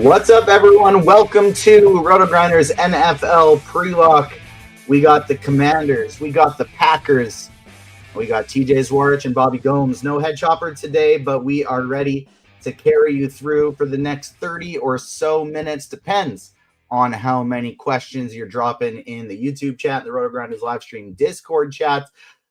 What's up, everyone? Welcome to RotoGrinders NFL Pre-Lock. We got the Commanders, we got the Packers, we got TJ Zwarych and Bobby Gomes. No head chopper today, but we are ready to carry you through for the next 30 or so minutes. Depends on how many questions you're dropping in the YouTube chat, the RotoGrinders live stream Discord chat.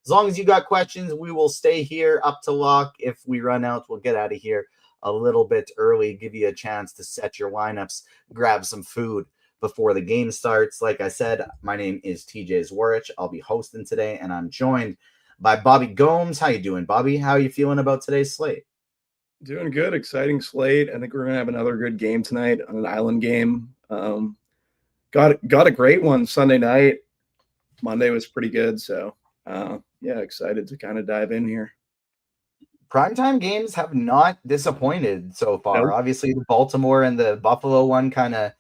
As long as you got questions, we will stay here up to lock. If we run out, we'll get out of here a little bit early, give you a chance to set your lineups, grab some food before the game starts. Like I said, my name is TJ Zwarych. I'll be hosting today, and I'm joined by Bobby Gomes. How you doing, Bobby? How are you feeling about today's slate? Doing good. Exciting slate. I think we're going to have another good game tonight on an island game. Got a great one Sunday night. Monday was pretty good. So, yeah, excited to kind of dive in here. Primetime games have not disappointed so far. Nope. Obviously, the Baltimore and the Buffalo one kind of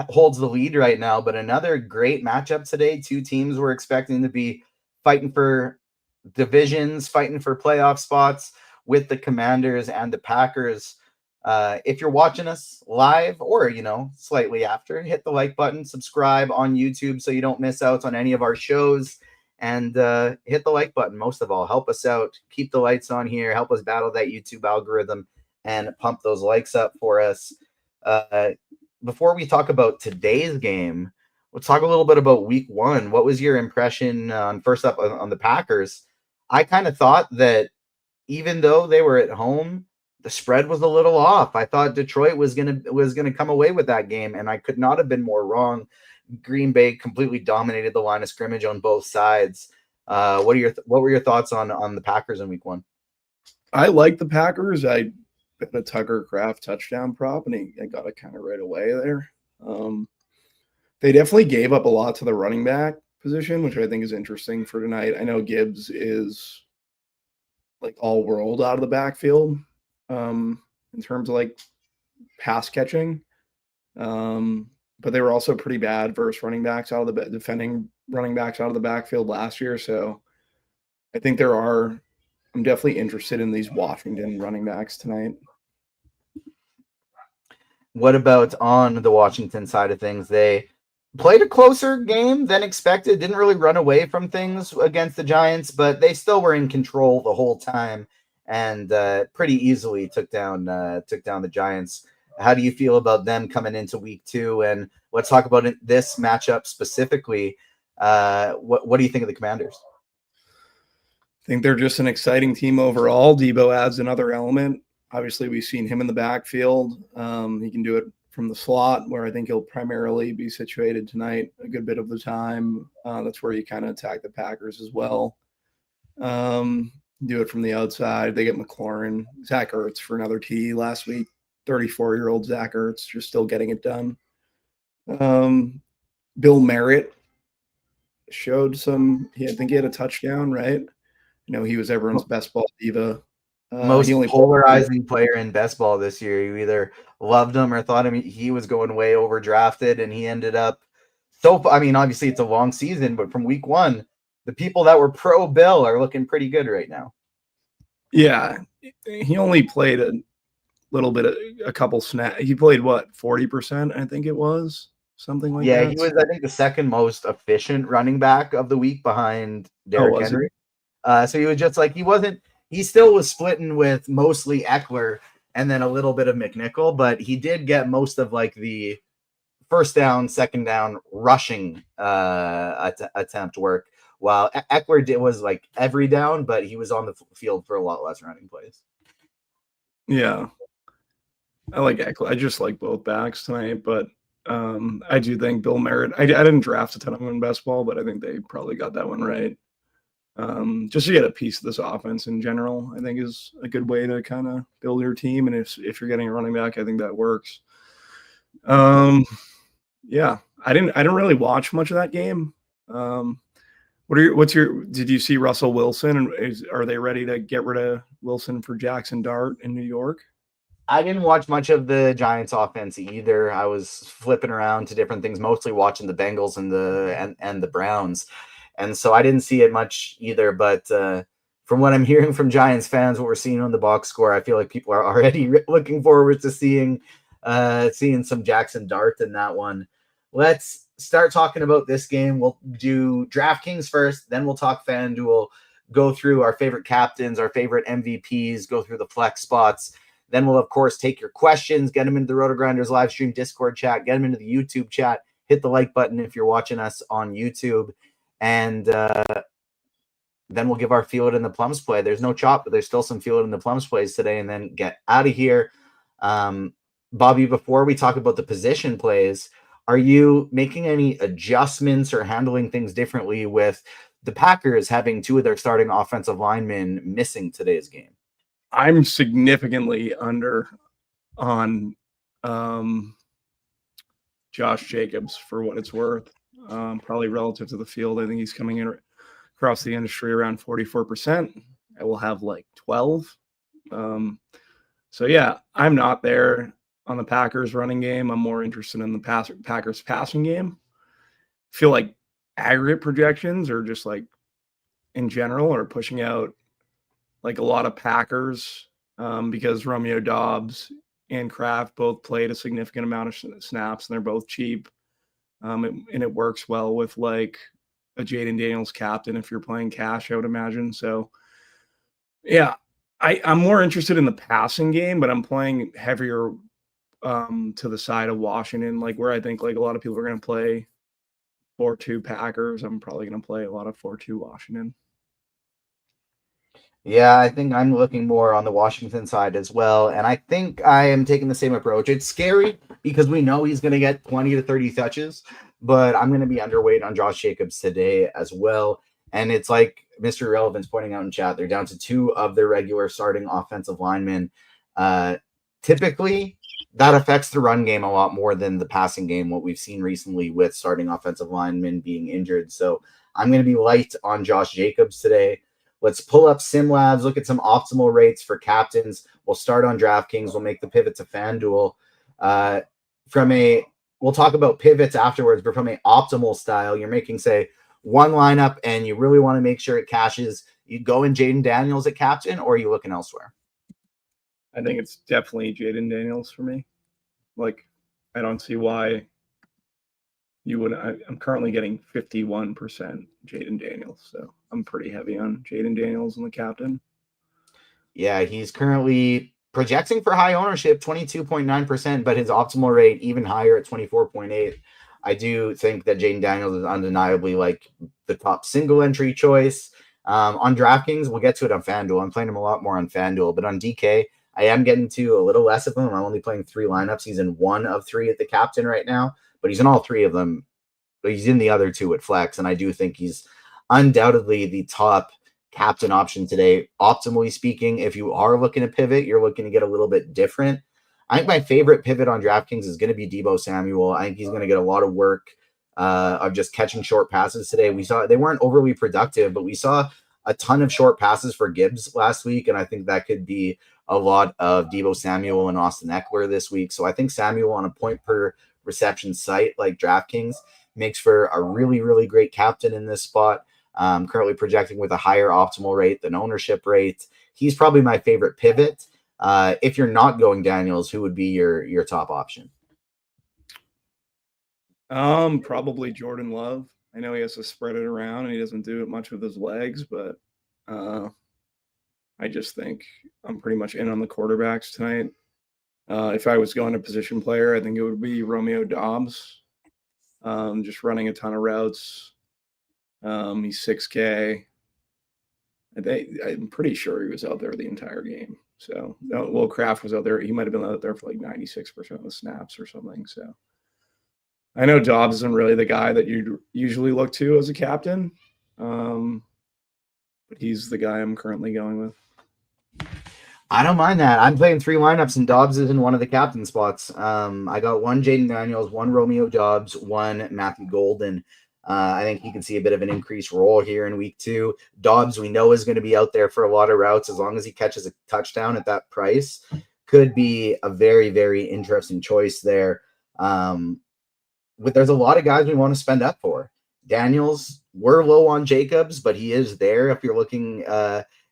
holds the lead right now, but another great matchup today. Two teams we're expecting to be fighting for divisions, fighting for playoff spots with the Commanders and the Packers. If you're watching us live or, slightly after, hit the like button, subscribe on YouTube so you don't miss out on any of our shows. And hit the like button. Most of all, help us out. Keep the lights on here. Help us battle that YouTube algorithm and pump those likes up for us. Before we talk about today's game, let's talk a little bit about week one. What was your impression first up on the Packers? I kind of thought that even though they were at home, the spread was a little off. I thought Detroit was gonna come away with that game, and I could not have been more wrong. Green Bay completely dominated the line of scrimmage on both sides. What were your thoughts on the Packers in week one? I like the Packers. I bet a Tucker Kraft touchdown prop, and I got it kind of right away there. They definitely gave up a lot to the running back position, which I think is interesting for tonight. I know Gibbs is like all world out of the backfield in terms of like pass catching. But they were also pretty bad versus defending running backs out of the backfield last year. So I think I'm definitely interested in these Washington running backs tonight. What about on the Washington side of things? They played a closer game than expected, didn't really run away from things against the Giants, but they still were in control the whole time and pretty easily took down the Giants. How do you feel about them coming into week two? And let's talk about this matchup specifically. What do you think of the Commanders? I think they're just an exciting team overall. Debo adds another element. Obviously, we've seen him in the backfield. He can do it from the slot, where I think he'll primarily be situated tonight a good bit of the time. That's where you kind of attack the Packers as well. Do it from the outside. They get McLaurin. Zach Ertz for another TD last week. 34-year-old Zach Ertz just still getting it done. Bill Merritt showed I think he had a touchdown, right? He was everyone's best ball diva. Most polarizing player in best ball this year. You either loved him or thought he was going way overdrafted, and he ended up obviously it's a long season, but from week one, the people that were pro Bill are looking pretty good right now. Yeah, he only played little bit of a couple snaps. He played 40%, I think it was, something like that. Yeah, he was, I think, the second most efficient running back of the week behind Derrick Henry. So he was just like he still was splitting with mostly Eckler and then a little bit of McNichol, but he did get most of like the first down, second down rushing attempt work, while Eckler was like every down, but he was on the field for a lot less running plays. Yeah. I like Eckler. I just like both backs tonight, but I do think Bill Merritt. I didn't draft a ton of them in best ball, but I think they probably got that one right. Just to get a piece of this offense in general, I think is a good way to kind of build your team. And if you're getting a running back, I think that works. Yeah, I didn't really watch much of that game. Did you see Russell Wilson? And are they ready to get rid of Wilson for Jackson Dart in New York? I didn't watch much of the Giants offense either. I was flipping around to different things, mostly watching the Bengals and the Browns. And so I didn't see it much either. But from what I'm hearing from Giants fans, what we're seeing on the box score, I feel like people are already looking forward to seeing seeing some Jackson Dart in that one. Let's start talking about this game. We'll do DraftKings first, then we'll talk FanDuel, go through our favorite captains, our favorite MVPs, go through the flex spots. Then we'll, of course, take your questions, get them into the RotoGrinders live stream Discord chat, get them into the YouTube chat, hit the like button if you're watching us on YouTube, and then we'll give our feel it in the Plums play. There's no chop, but there's still some feel it in the Plums plays today, and then get out of here. Bobby, before we talk about the position plays, are you making any adjustments or handling things differently with the Packers having two of their starting offensive linemen missing today's game? I'm significantly under on Josh Jacobs for what it's worth. Probably relative to the field. I think he's coming in across the industry around 44%. I will have like 12. So yeah, I'm not there on the Packers running game. I'm more interested in the Packers passing game. I feel like aggregate projections are just like in general are pushing out like a lot of Packers because Romeo Doubs and Kraft both played a significant amount of snaps and they're both cheap. And it works well with like a Jaden Daniels captain if you're playing cash, I would imagine. So yeah, I'm more interested in the passing game, but I'm playing heavier to the side of Washington, like where I think like a lot of people are going to play 4-2 Packers. I'm probably going to play a lot of 4-2 Washington. Yeah, I think I'm looking more on the Washington side as well. And I think I am taking the same approach. It's scary because we know he's going to get 20 to 30 touches, but I'm going to be underweight on Josh Jacobs today as well. And it's like Mr. Irrelevant's pointing out in chat, they're down to two of their regular starting offensive linemen. Typically, that affects the run game a lot more than the passing game, what we've seen recently with starting offensive linemen being injured. So I'm going to be light on Josh Jacobs today. Let's pull up SimLabs, look at some optimal rates for captains. We'll start on DraftKings. We'll make the pivot to FanDuel. We'll talk about pivots afterwards, but from an optimal style, you're making, say, one lineup and you really want to make sure it cashes. You go in Jaden Daniels at captain, or are you looking elsewhere? I think it's definitely Jaden Daniels for me. Like, I don't see why you would. I'm currently getting 51% Jaden Daniels, so I'm pretty heavy on Jaden Daniels and the captain. Yeah, he's currently projecting for high ownership, 22.9%, but his optimal rate even higher at 24.8%. I do think that Jaden Daniels is undeniably like the top single entry choice. On DraftKings, we'll get to it on FanDuel. I'm playing him a lot more on FanDuel, but on DK, I am getting to a little less of him. I'm only playing 3 lineups. He's in 1 of 3 at the captain right now, but he's in all 3 of them. But he's in the other 2 at flex, and I do think he's undoubtedly the top captain option today. Optimally speaking, if you are looking to pivot, you're looking to get a little bit different. I think my favorite pivot on DraftKings is going to be Deebo Samuel. I think he's going to get a lot of work of just catching short passes today. We saw they weren't overly productive, but we saw a ton of short passes for Gibbs last week, and I think that could be a lot of Deebo Samuel and Austin Eckler this week. So I think Samuel on a point per reception site like DraftKings makes for a really, really great captain in this spot. Currently projecting with a higher optimal rate than ownership rate. He's probably my favorite pivot. If you're not going Daniels, who would be your top option? Probably Jordan Love. I know he has to spread it around and he doesn't do it much with his legs, but I just think I'm pretty much in on the quarterbacks tonight. If I was going to position player, I think it would be Romeo Doubs. Just running a ton of routes. He's 6K. I'm pretty sure he was out there the entire game. So, well, Kraft was out there. He might have been out there for like 96% of the snaps or something. So, I know Dobbs isn't really the guy that you usually look to as a captain, but he's the guy I'm currently going with. I don't mind that. I'm playing 3 lineups, and Dobbs is in one of the captain spots. I got 1 Jaden Daniels, 1 Romeo Dobbs, 1 Matthew Golden. I think he can see a bit of an increased role here in week 2. Dobbs, we know, is going to be out there for a lot of routes as long as he catches a touchdown at that price. Could be a very, very interesting choice there. There's a lot of guys we want to spend up for. Daniels, we're low on Jacobs, but he is there if you're looking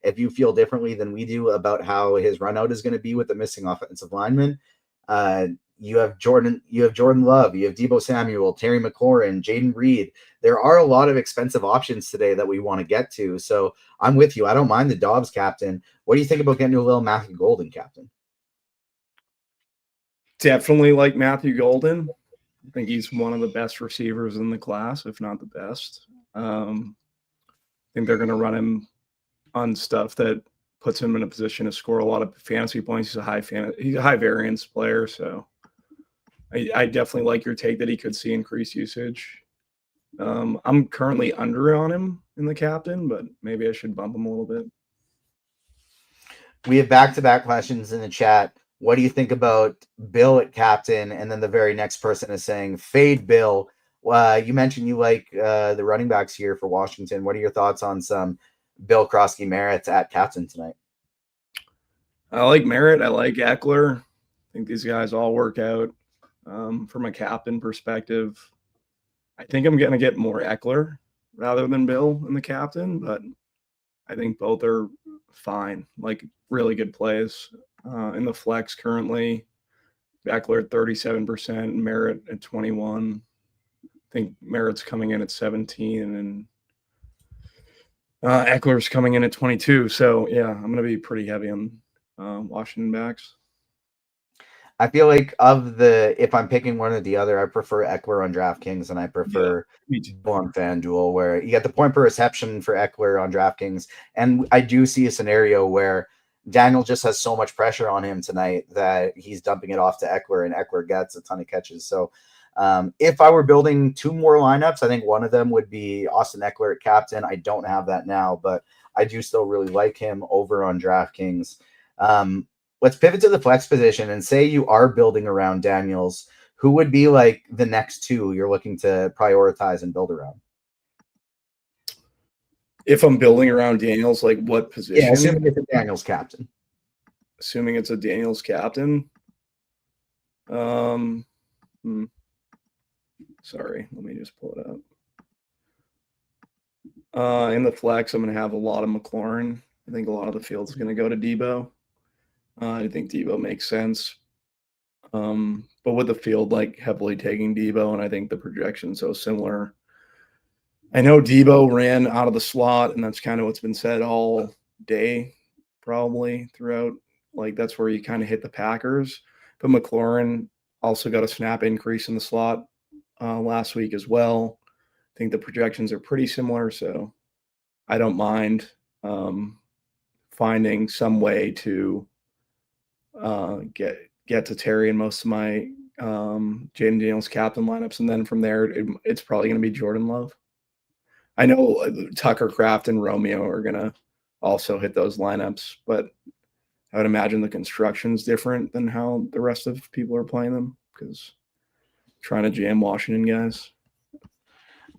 if you feel differently than we do about how his run out is going to be with the missing offensive lineman. You have Jordan Love, you have Deebo Samuel, Terry McLaurin, Jaden Reed. There are a lot of expensive options today that we want to get to. So I'm with you. I don't mind the Dobbs captain. What do you think about getting a little Matthew Golden captain? Definitely like Matthew Golden. I think he's one of the best receivers in the class, if not the best. I think they're going to run him on stuff that puts him in a position to score a lot of fantasy points. He's a high variance player, so I definitely like your take that he could see increased usage. I'm currently under on him in the captain, but maybe I should bump him a little bit. We have back-to-back questions in the chat. What do you think about Bill at captain? And then the very next person is saying fade Bill. You mentioned you like the running backs here for Washington. What are your thoughts on some Bill Krosky Merritt at captain tonight? I like Merritt. I like Eckler. I think these guys all work out. From a captain perspective, I think I'm going to get more Eckler rather than Bill in the captain, but I think both are fine, like really good plays. In the flex currently, Eckler at 37%, Merritt at 21%. I think Merritt's coming in at 17%, and Eckler's coming in at 22%. So, yeah, I'm going to be pretty heavy on Washington backs. I feel like if I'm picking one or the other, I prefer Eckler on DraftKings and I prefer Bill on FanDuel, where you get the point per reception for Eckler on DraftKings. And I do see a scenario where Daniel just has so much pressure on him tonight that he's dumping it off to Eckler, and Eckler gets a ton of catches. So if I were building two more lineups, I think one of them would be Austin Eckler at captain. I don't have that now, but I do still really like him over on DraftKings. Let's pivot to the flex position and say you are building around Daniels. Who would be like the next two you're looking to prioritize and build around? If I'm building around Daniels, like what position? Yeah, assuming it's a Daniels captain. Assuming it's a Daniels captain. Sorry, let me just pull it up. In the flex, I'm going to have a lot of McLaurin. I think a lot of the field's going to go to Deebo. I think Deebo makes sense. But with the field like heavily taking Deebo, and I think the projection's so similar. I know Deebo ran out of the slot, and that's kind of what's been said all day, probably throughout. Like that's where you kind of hit the Packers. But McLaurin also got a snap increase in the slot last week as well. I think the projections are pretty similar, so I don't mind finding some way to get to Terry in most of my Jaden Daniels captain lineups, and then from there it's probably going to be Jordan Love. I know Tucker Kraft and Romeo are going to also hit those lineups, but I would imagine the construction's different than how the rest of people are playing them because trying to jam Washington guys.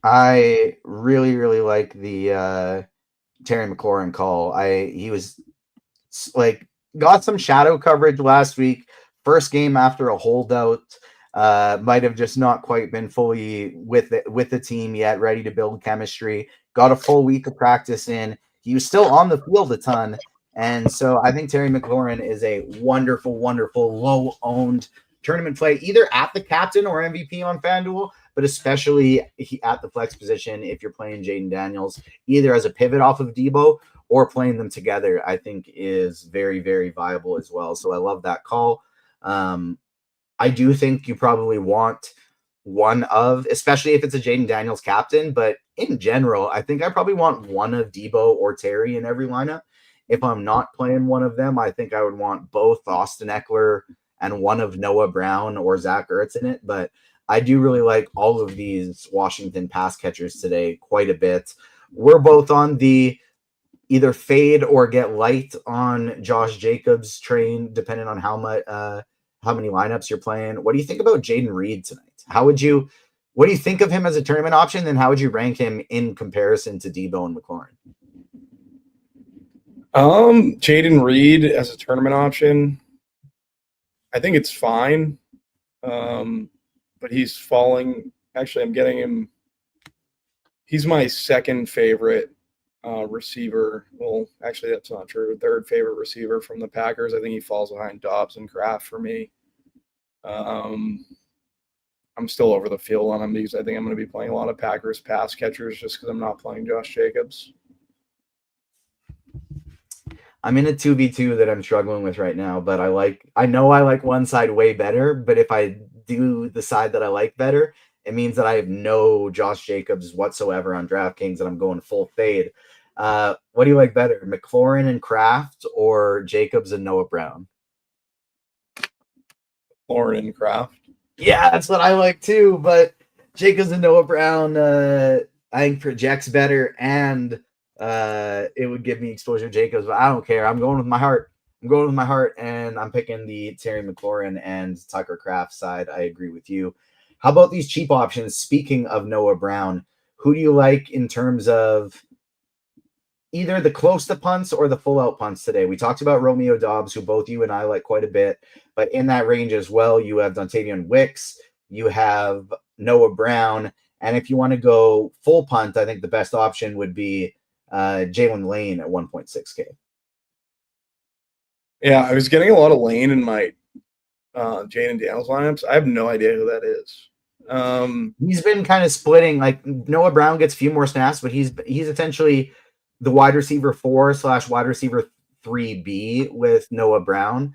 I really, really like the Terry McLaurin call. He was like got some shadow coverage last week. First game after a holdout. Might have just not quite been fully with the team yet, ready to build chemistry. Got a full week of practice in. He was still on the field a ton. And so I think Terry McLaurin is a wonderful, wonderful, low-owned tournament play, either at the captain or MVP on FanDuel, but especially at the flex position if you're playing Jaden Daniels, either as a pivot off of Deebo or playing them together, I think is very, very viable as well. So I love that call. I do think you probably want one of, especially if it's a Jaden Daniels captain, but in general, I think I probably want one of Deebo or Terry in every lineup. If I'm not playing one of them, I think I would want both Austin Eckler and one of Noah Brown or Zach Ertz in it. But I do really like all of these Washington pass catchers today quite a bit. We're both on the either fade or get light on Josh Jacobs train, depending on how many lineups you're playing. What do you think about Jaden Reed tonight? What do you think of him as a tournament option? And how would you rank him in comparison to Deebo and McLaurin? Jaden Reed as a tournament option, I think it's fine. But he's falling. Actually, I'm getting him. He's my second favorite receiver. Well, actually, that's not true. Third favorite receiver from the Packers. I think he falls behind Dobbs and Kraft for me. I'm still over the field on him because I think I'm going to be playing a lot of Packers pass catchers just because I'm not playing Josh Jacobs. I'm in a 2v2 that I'm struggling with right now, but I know I like one side way better, but if I do the side that I like better, it means that I have no Josh Jacobs whatsoever on DraftKings and I'm going full fade. What do you like better, McLaurin and Kraft or Jacobs and Noah Brown? Lauren and Kraft. Yeah, that's what I like too, but Jacobs and Noah Brown, I think projects better and it would give me exposure to Jacobs, but I don't care. I'm going with my heart. And I'm picking the Terry McLaurin and Tucker Kraft side. I agree with you. How about these cheap options? Speaking of Noah Brown, who do you like in terms of either the close to punts or the full out punts today? We talked about Romeo Dobbs, who both you and I like quite a bit, but in that range as well, you have Dontavian Wicks, you have Noah Brown, and if you want to go full punt, I think the best option would be Jalen Lane at 1.6K. Yeah, I was getting a lot of Lane in my Jaden Daniels lineups. I have no idea who that is. He's been kind of splitting. Like Noah Brown gets a few more snaps, but he's essentially the wide receiver 4/wide receiver 3B with Noah Brown.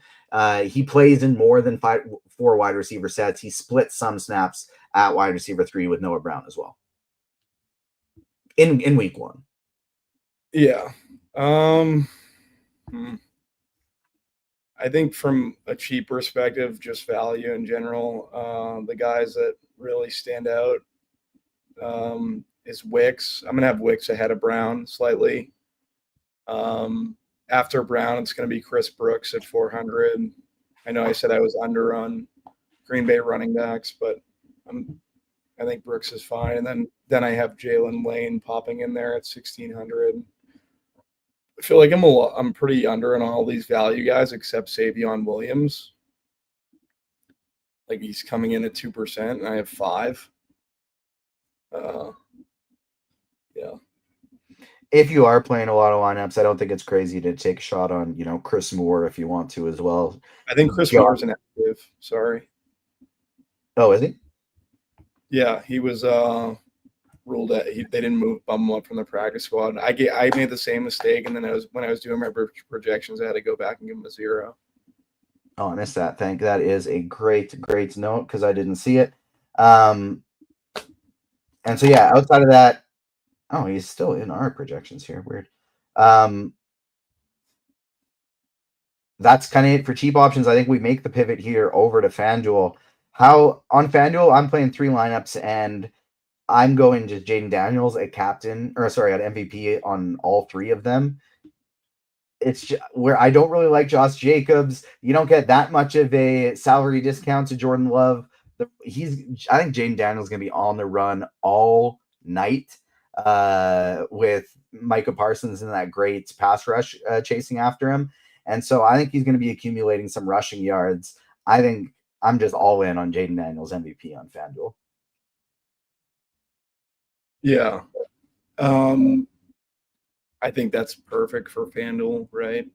He plays in more than 4 wide receiver sets. He splits some snaps at wide receiver 3 with Noah Brown as well in week 1. Yeah. I think from a cheap perspective, just value in general, the guys that really stand out is Wicks. I'm going to have Wicks ahead of Brown slightly. After Brown, it's going to be Chris Brooks at 400. I know I said I was under on Green Bay running backs, but I think Brooks is fine. And then I have Jalen Lane popping in there at 1,600. I feel like I'm pretty under on all these value guys except Savion Williams. Like he's coming in at 2%, and I have 5. Yeah. If you are playing a lot of lineups, I don't think it's crazy to take a shot on, Chris Moore if you want to as well. I think Chris Moore's an active. Sorry. Oh, is he? Yeah, he was ruled out. They didn't bump him up from the practice squad. I made the same mistake, and then when I was doing my projections, I had to go back and give him a 0. Oh, I missed that. That is a great note because I didn't see it. And so yeah, outside of that, oh, he's still in our projections here. Weird. That's kind of it for cheap options. I think we make the pivot here over to FanDuel. On FanDuel, I'm playing 3 lineups and I'm going to Jaden Daniels at MVP on all 3 of them. It's just where I don't really like Josh Jacobs. You don't get that much of a salary discount to Jordan Love. I think Jaden Daniels is going to be on the run all night with Micah Parsons and that great pass rush chasing after him. And so I think he's going to be accumulating some rushing yards. I think I'm just all in on Jaden Daniels MVP on FanDuel. Yeah. I think that's perfect for FanDuel, right?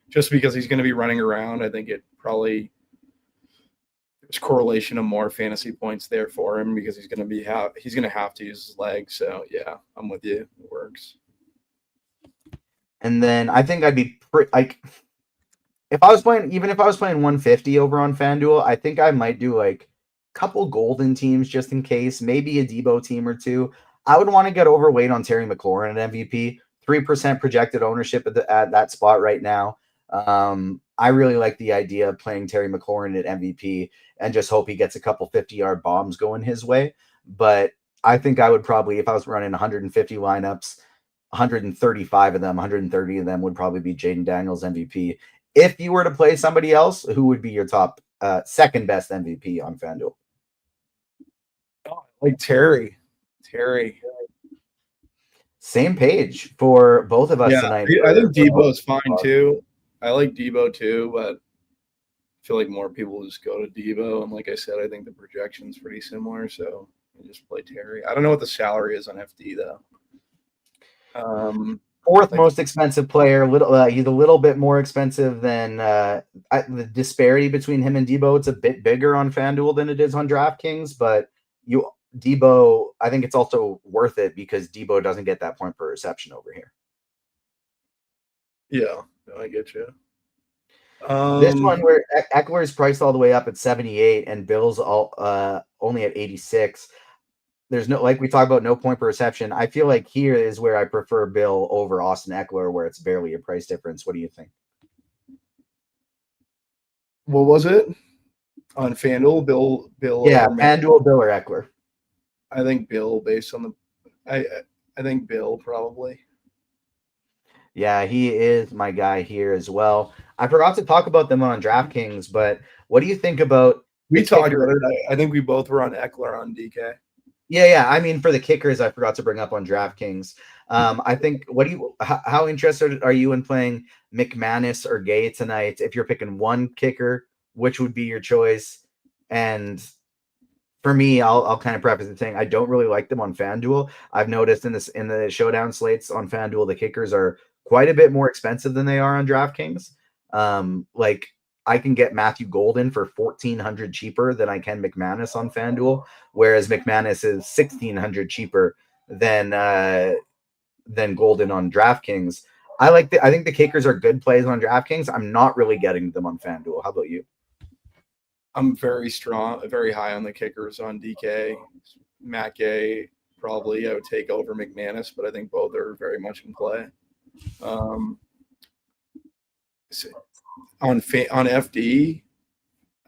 Just because he's going to be running around, I think there's correlation of more fantasy points there for him because he's going to have to use his legs. So yeah, I'm with you. It works. And then I think I'd be if I was playing 150 over on FanDuel, I think I might do like a couple golden teams just in case, maybe a Debo team or 2. I would want to get overweight on Terry McLaurin at MVP. 3% projected ownership at that spot right now. I really like the idea of playing Terry McLaurin at MVP and just hope he gets a couple 50-yard bombs going his way. But I think I would probably, if I was running 150 lineups, 130 of them would probably be Jaden Daniels MVP. If you were to play somebody else, who would be your top second best MVP on FanDuel? Like Terry. Same page for both of us tonight. I think Debo's fine too. I like Debo too, but I feel like more people just go to Debo. And like I said, I think the projection's pretty similar. So I just play Terry. I don't know what the salary is on FD though. Fourth Like, most expensive player. He's a little bit more expensive than the disparity between him and Debo. It's a bit bigger on FanDuel than it is on DraftKings, but Debo, I think it's also worth it because Debo doesn't get that point per reception over here. yeah, I get you. This one where Eckler is priced all the way up at 78 and Bill's only at 86. There's no, like we talked about, no point per reception. I feel like here is where I prefer Bill over Austin Eckler, where it's barely a price difference. What do you think? What was it on FanDuel? Bill. Yeah, FanDuel, Bill or Eckler. I think Bill, based on I think Bill probably. Yeah, he is my guy here as well. I forgot to talk about them on DraftKings, but what do you think about? We talked about it. I think we both were on Eckler on DK. Yeah. I mean, for the kickers, I forgot to bring up on DraftKings. I think. How interested are you in playing McManus or Gay tonight? If you're picking one kicker, which would be your choice? And for me, I'll kind of preface it saying I don't really like them on FanDuel. I've noticed in the showdown slates on FanDuel, the kickers are quite a bit more expensive than they are on DraftKings. Like I can get Matthew Golden for $1,400 cheaper than I can McManus on FanDuel, whereas McManus is $1,600 cheaper than Golden on DraftKings. I think the kickers are good plays on DraftKings. I'm not really getting them on FanDuel. How about you? I'm very high on the kickers on DK. Matt Gay, probably I would take over McManus, but I think both are very much in play. On FD,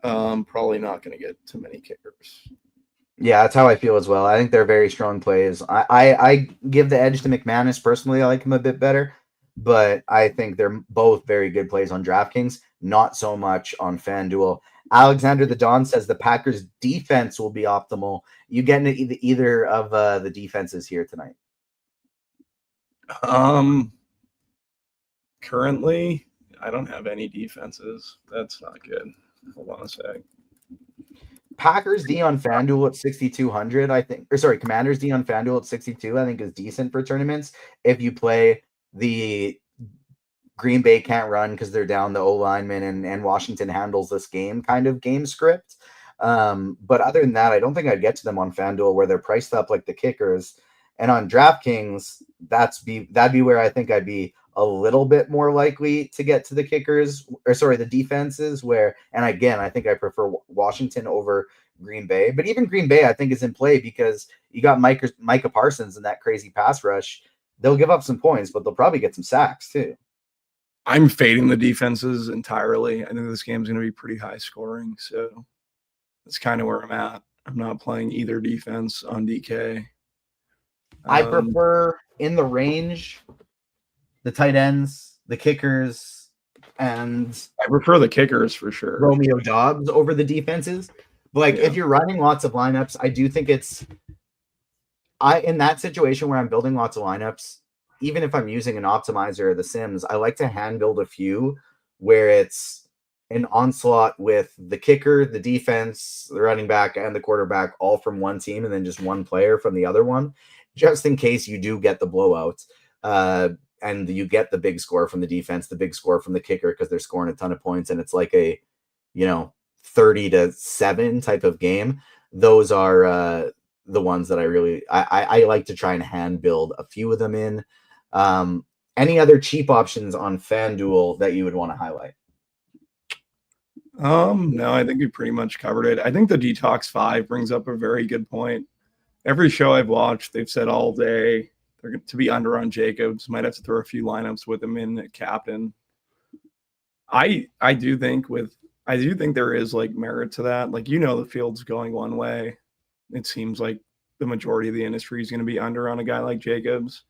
probably not going to get too many kickers. Yeah, that's how I feel as well. I think they're very strong plays. I give the edge to McManus personally. I like him a bit better, but I think they're both very good plays on DraftKings, not so much on FanDuel. Alexander the Don says the Packers defense will be optimal. You get into either of the defenses here tonight? Currently, I don't have any defenses. That's not good. Hold on a sec. Packers D on FanDuel at 6,200, I think. Or sorry, Commanders D on FanDuel at 62, I think is decent for tournaments. If you play the Green Bay can't run because they're down the O lineman and Washington handles this game kind of game script. But other than that, I don't think I'd get to them on FanDuel where they're priced up like the kickers. And on DraftKings, that'd be where I think I'd be a little bit more likely to get to the kickers, or sorry, the defenses where, and again, I think I prefer Washington over Green Bay, but even Green Bay I think is in play because you got Micah Parsons in that crazy pass rush. They'll give up some points, but they'll probably get some sacks too. I'm fading the defenses entirely. I think this game's going to be pretty high scoring, so that's kind of where I'm at. I'm not playing either defense on DK. I prefer in the range the tight ends, the kickers, and I prefer the kickers for sure. Romeo Doubs over the defenses. But if you're running lots of lineups, I do think in that situation where I'm building lots of lineups, even if I'm using an optimizer or the Sims, I like to hand build a few where it's an onslaught with the kicker, the defense, the running back, and the quarterback all from one team, and then just one player from the other one, just in case you do get the blowout. And you get the big score from the defense, the big score from the kicker because they're scoring a ton of points, and it's like a 30-7 type of game. Those are the ones that I like to try and hand build a few of them in. Any other cheap options on FanDuel that you would want to highlight? No, I think we pretty much covered it. I think the Detox 5 brings up a very good point. Every show I've watched, they've said all day they're going to be under on Jacobs. Might have to throw a few lineups with him in at captain. I do think there is like merit to that. Like, the field's going one way. It seems like the majority of the industry is going to be under on a guy like Jacobs.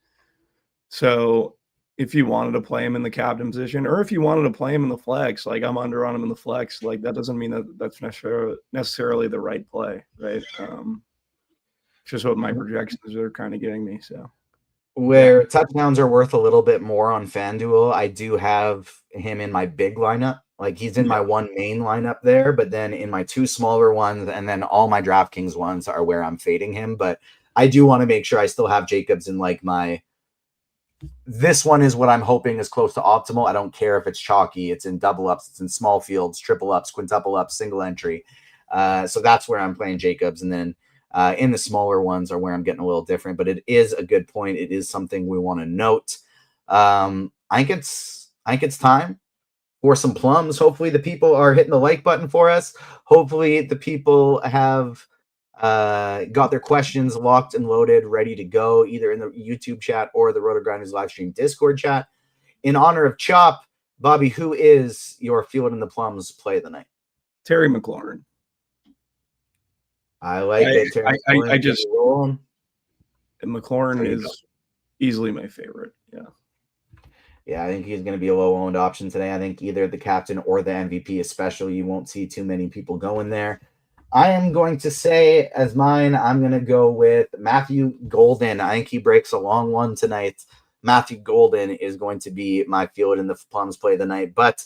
So if you wanted to play him in the captain position, or if you wanted to play him in the flex, like I'm under on him in the flex, like that doesn't mean that that's necessarily the right play, right? Just what my projections are kind of getting me. So where touchdowns are worth a little bit more on FanDuel, I do have him in my big lineup. Like he's in my one main lineup there, but then in my two smaller ones, and then all my DraftKings ones are where I'm fading him. But I do want to make sure I still have Jacobs in like my this one is what I'm hoping is close to optimal. I don't care if it's chalky, it's in double ups, it's in small fields, triple ups, quintuple ups, single entry. So that's where I'm playing Jacobs. And then in the smaller ones are where I'm getting a little different, but it is a good point. It is something we want to note. I think it's time for some plums. Hopefully the people are hitting the like button for us. Hopefully the people have got their questions locked and loaded, ready to go, either in the YouTube chat or the RotoGrinders live stream Discord chat. In honor of Chop, Bobby, who is your Field in the Plums play of the night? Terry McLaurin. I like it. Terry I just McLaurin is easily my favorite. Yeah, I think he's going to be a low-owned option today. I think either the captain or the MVP especially, you won't see too many people going there. I am going to say, as mine, I'm going to go with Matthew Golden. I think he breaks a long one tonight. Matthew Golden is going to be my Field in the Plums play of the night. But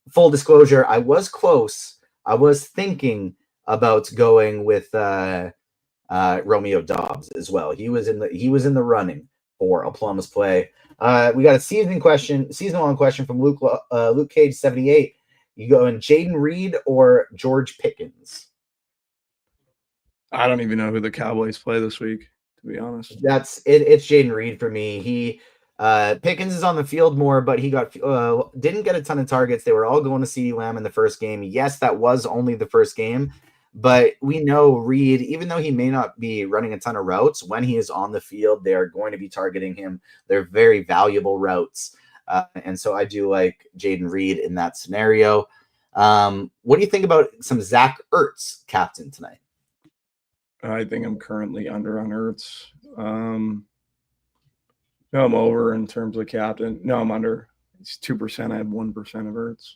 full disclosure, I was close. I was thinking about going with Romeo Dobbs as well. He was in the running for a Plums play. We got a season-long question from Luke Cage 78. You go in Jaden Reed or George Pickens? I don't even know who the Cowboys play this week, to be honest. It's Jaden Reed for me. He Pickens is on the field more, but he didn't get a ton of targets. They were all going to CeeDee Lamb in the first game. Yes, that was only the first game, but we know Reed, even though he may not be running a ton of routes, when he is on the field, they are going to be targeting him. They're very valuable routes. And so I do like Jaden Reed in that scenario. What do you think about some Zach Ertz captain tonight? I think I'm currently under on Ertz. No, I'm over in terms of captain. No, I'm under. It's 2%. I have 1% of Ertz.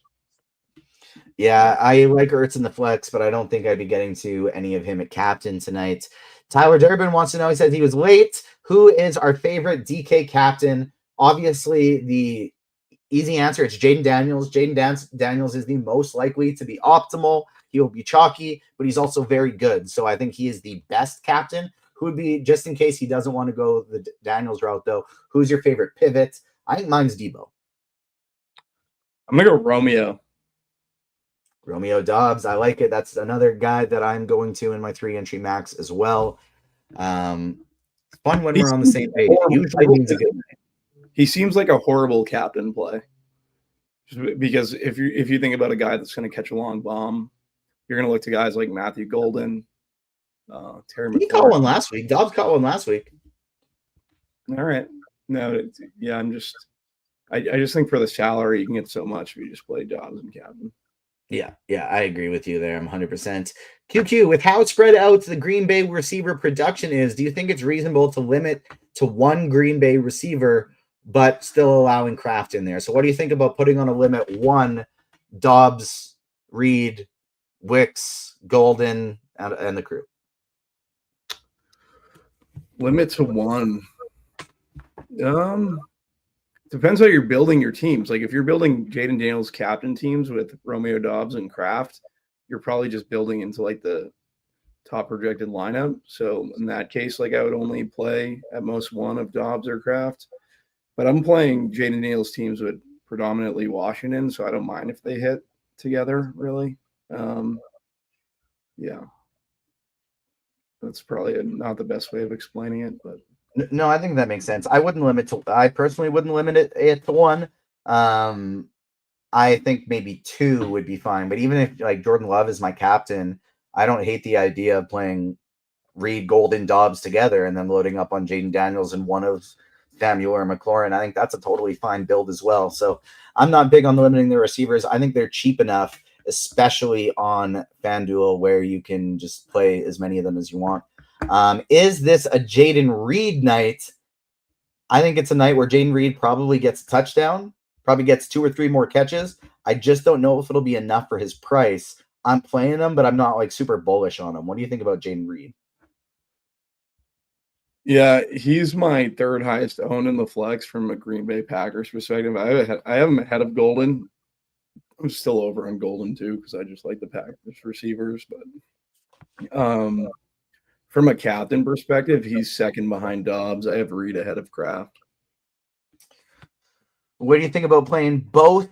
Yeah, I like Ertz in the flex, but I don't think I'd be getting to any of him at captain tonight. Tyler Durbin wants to know, he says he was late. Who is our favorite DK captain? Obviously, the easy answer, it's Jaden Daniels. Daniels is the most likely to be optimal. He will be chalky, but he's also very good. So I think he is the best captain. Who would be, just in case he doesn't want to go the Daniels route, though, who's your favorite pivot? I think mine's Debo. I'm going to go Romeo Dobbs. I like it. That's another guy that I'm going to in my 3-entry max as well. Fun when we're on the same page. Usually means a good night. He seems like a horrible captain play. Just because if you think about a guy that's going to catch a long bomb, you're going to look to guys like Matthew Golden, Terry McLaurin. He caught one last week. Dobbs caught one last week. All right. No, I just think for the salary, you can get so much if you just play Dobbs and captain. Yeah, I agree with you there. I'm 100%. QQ, with how spread out the Green Bay receiver production is, do you think it's reasonable to limit to one Green Bay receiver, but still allowing Kraft in there? So what do you think about putting on a limit one, Dobbs, Reed, Wicks, Golden, and the crew? Limit to one. Depends how you're building your teams. Like if you're building Jaden Daniels captain teams with Romeo Dobbs and Kraft, you're probably just building into like the top projected lineup. So in that case, like I would only play at most one of Dobbs or Kraft. But I'm playing Jaden Daniels teams with predominantly Washington, so I don't mind if they hit together, really. Yeah. That's probably not the best way of explaining it, but no, I think that makes sense. I personally wouldn't limit it to one. I think maybe two would be fine. But even if like Jordan Love is my captain, I don't hate the idea of playing Reed, Golden, Dobbs together and then loading up on Jaden Daniels and one of Samuel or McLaurin. I think that's a totally fine build as well. So I'm not big on limiting the receivers. I think they're cheap enough, especially on FanDuel, where you can just play as many of them as you want. Is this a Jaden Reed night? I think it's a night where Jaden Reed probably gets a touchdown, probably gets 2 or 3 more catches. I just don't know if it'll be enough for his price. I'm playing him, but I'm not like super bullish on him. What do you think about Jaden Reed? Yeah, he's my third highest owned in the flex from a Green Bay Packers perspective. I have him ahead of Golden. I'm still over on Golden too because I just like the Packers receivers. But from a captain perspective, he's second behind Dobbs. I have Reed ahead of Kraft. What do you think about playing both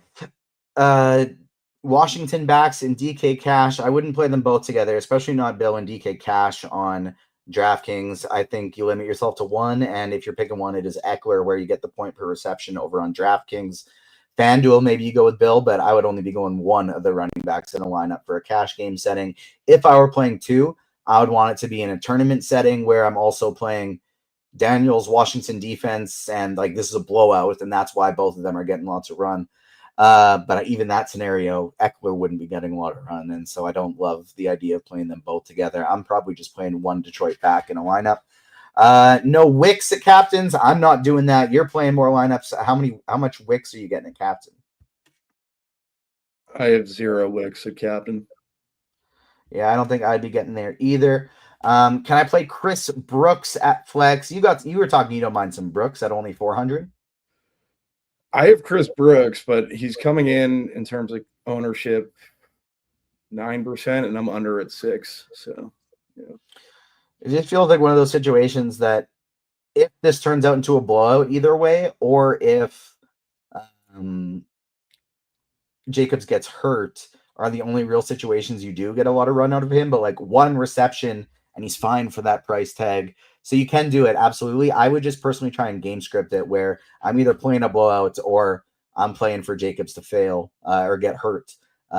Washington backs and DK Cash? I wouldn't play them both together, especially not Bill and DK Cash on DraftKings. I think you limit yourself to one, and if you're picking one, it is Eckler, where you get the point per reception over on DraftKings. FanDuel, maybe you go with Bill, but I would only be going one of the running backs in a lineup for a cash game setting. If I were playing two, I would want it to be in a tournament setting where I'm also playing Daniels Washington defense, and like this is a blowout, and that's why both of them are getting lots of run. But even that scenario, Eckler wouldn't be getting a lot of run, and so I don't love the idea of playing them both together. I'm probably just playing one Detroit back in a lineup. No Wicks at captains. I'm not doing that. You're playing more lineups. How much Wicks are you getting at captain? I have 0 Wicks at captain. Yeah, I don't think I'd be getting there either. Can I play Chris Brooks at flex? You were talking you don't mind some Brooks at only 400. I have Chris Brooks, but he's coming in terms of ownership 9%, and I'm under at 6. So, yeah. It just feels like one of those situations that if this turns out into a blowout either way, or if Jacobs gets hurt, are the only real situations you do get a lot of run out of him. But like one reception and he's fine for that price tag. So you can do it. Absolutely. I would just personally try and game script it where I'm either playing a blowout or I'm playing for Jacobs to fail or get hurt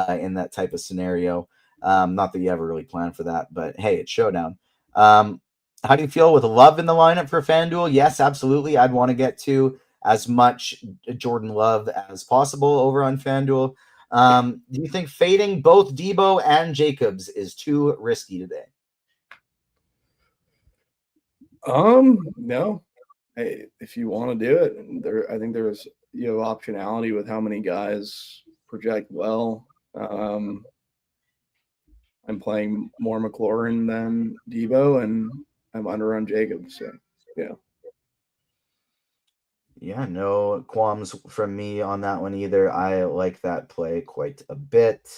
in that type of scenario. Not that you ever really plan for that, but hey, it's showdown. How do you feel with Love in the lineup for FanDuel? Yes, absolutely. I'd want to get to as much Jordan Love as possible over on FanDuel. Do you think fading both Debo and Jacobs is too risky today? No. Hey, if you want to do it, I think you have optionality with how many guys project well. I'm playing more McLaurin than Debo, and I'm under on Jacobs. So, yeah. Yeah, no qualms from me on that one either. I like that play quite a bit.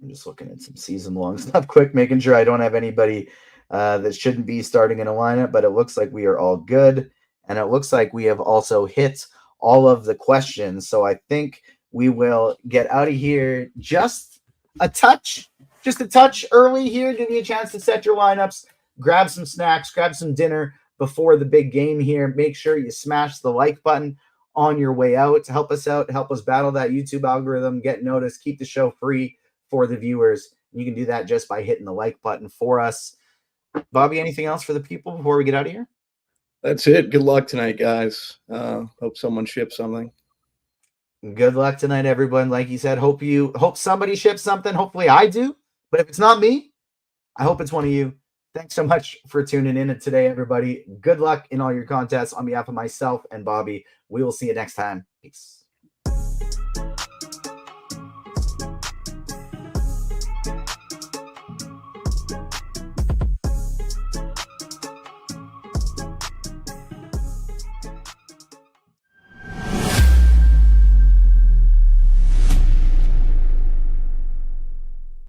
I'm just looking at some season long stuff quick, making sure I don't have anybody that shouldn't be starting in a lineup, but it looks like we are all good. And it looks like we have also hit all of the questions. So I think we will get out of here just a touch early here. Give you a chance to set your lineups, grab some snacks, grab some dinner before the big game here. Make sure you smash the like button on your way out to help us out, help us battle that YouTube algorithm, get noticed, keep the show free for the viewers. You can do that just by hitting the like button for us. Bobby, anything else for the people before we get out of here? That's it. Good luck tonight, guys. Hope someone ships something. Good luck tonight, everyone. Like you said, hope somebody ships something. Hopefully I do. But if it's not me, I hope it's one of you. Thanks so much for tuning in today, everybody. Good luck in all your contests on behalf of myself and Bobby. We will see you next time. Peace.